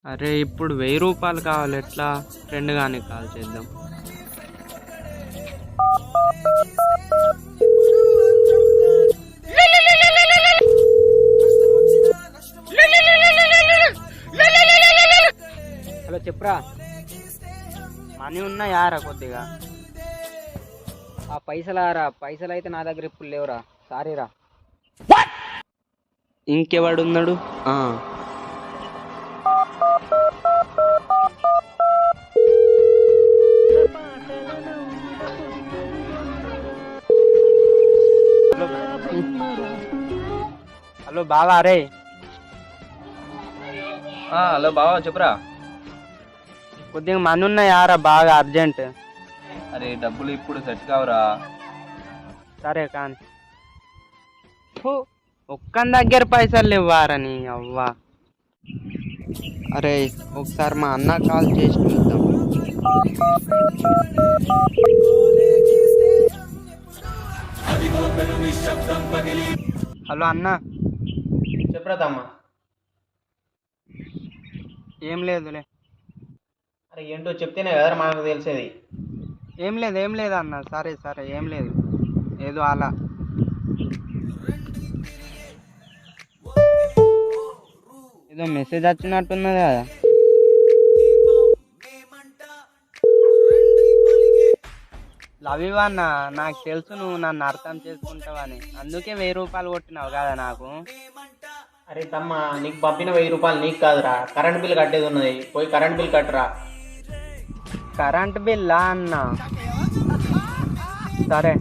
అరే ఇప్పుడు 1000 రూపాయలు కావాలి, ఎట్లా? ఫ్రెండ్ గానికి కాల్ చేద్దాం. హలో చెప్పురా. మనీ ఉన్నాయారా కొద్దిగా? ఆ పైసలారా, పైసలు అయితే నా దగ్గర ఇప్పుడు లేవురా, సారీరా. ఇంకెవడున్నాడు? హలో బావా. రే హలో బావా చెప్పురా. కొద్దిగా మనీ ఉన్నాయారా, బాగా అర్జెంట్. అరే డబ్బులు ఇప్పుడు సెట్ కావురా. సరే కానీ ఒక్కని దగ్గర పైసలు ఇవ్వారని అవ్వా. అరే ఒకసారి మా అన్న కాల్ చేసి చూద్దాం. హలో అన్న. చెప్పురా తమ్మ. ఏం లేదులే. అరే ఏంటో చెప్తేనే కదా మనకు తెలిసేది. ఏం లేదు అన్న. సరే సరే ఏం లేదు, ఏదో అలా. ఏదో మెసేజ్ వచ్చినట్టున్నది కదా. లవ్ యూ అన్న. నాకు తెలుసు నువ్వు నన్ను అర్థం చేసుకుంటావని, అందుకే 1000 రూపాయలు కొట్టినావు కదా నాకు. అరే తమ్మ, నీకు పంపిన 1000 రూపాయలు నీకు కాదురా, కరెంట్ బిల్ కట్టేది ఉన్నది, పోయి కరెంట్ బిల్ కట్టరా. కరెంట్ బిల్లా అన్న? సరే